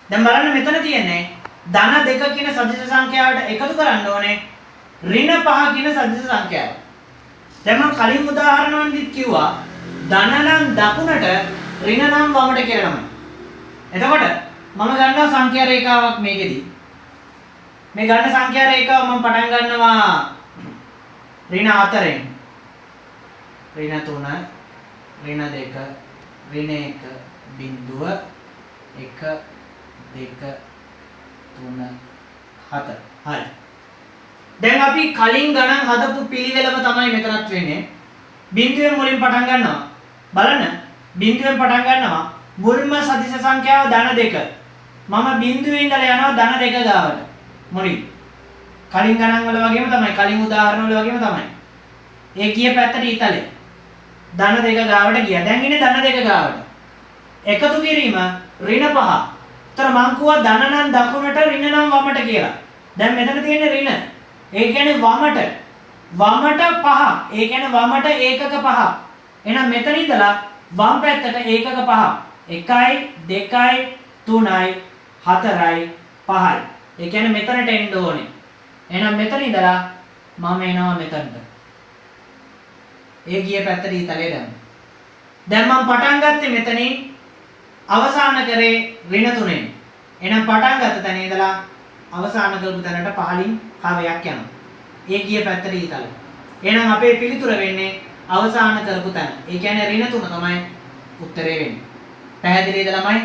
දැන් බලන්න මෙතන තියෙන්නේ ධන 2 කියන සදිශ සංඛ්‍යාවට එකතු කරන්න ඕනේ ඍණ 5 කියන සදිශ සංඛ්‍යාව. දැන් මම කලින් උදාහරණවලදීත් කිව්වා ධන නම් දකුණට ඍණ නම් වමට කියලා තමයි. එතකොට මම ගන්නවා සංඛ්‍යා රේඛාවක් මේකෙදි. මේ ගන්න සංඛ්‍යා රේඛාව මම පටන් ගන්නවා ඍණ 4ෙන්. ඍණ 3, ඍණ 2, ඍණ 1, බිංදුව 1 2 3 4. හරි. දැන් අපි කලින් ගණන් හදපු පිළිවෙලම තමයි මෙතනත් වෙන්නේ. බිංදුවෙන් මුලින් පටන් ගන්නවා. බලන්න. බිංදුවෙන් පටන් ගන්නවා. මුල්ම සදිශ සංඛ්‍යාව ධන 2. මම බිංදුවේ ඉඳලා යනවා ධන 2 ගාවට. මුලින්. කලින් ගණන් වල වගේම තමයි. කලින් උදාහරණ වල වගේම තමයි. ඒ ගිය පැත්තට ඊතලේ. ධන 2 ගාවට ගියා. දැන් ඉන්නේ ධන 2 ගාවට. එකතු කිරීම ඍණ 5. ତර මං කිව්වා ධන නම් දකුණට ඍණ නම් වමට කියලා. දැන් මෙතන තියෙන්නේ ඍණ. ඒ කියන්නේ වමට 5. ඒ කියන්නේ වමට ඒකක 5. එහෙනම් මෙතන ඉඳලා වම් පැත්තට ඒකක 5. 1යි 2යි 3යි 4යි 5යි. ඒ කියන්නේ මෙතනට එන්න ඕනේ. එහෙනම් මෙතන ඉඳලා මම එනවා මෙතනට. ඒ ගිය පැත්තට ඊතලේ දැම්මා. දැන් මම පටන් ගත්තේ මෙතනින් අවසාන කරේ ඍණ 3ෙන්. එහෙනම් පටන් ගත්ත තැන ඉඳලා අවසාන කරපු තැනට පහලින් කවයක් යනවා. ඒ ගිය පැත්තට ඊතල. එහෙනම් අපේ පිළිතුර වෙන්නේ අවසාන කරපු තැන. ඒ කියන්නේ ඍණ 3 තමයි උත්තරේ වෙන්නේ. පැහැදිලිද ළමයි?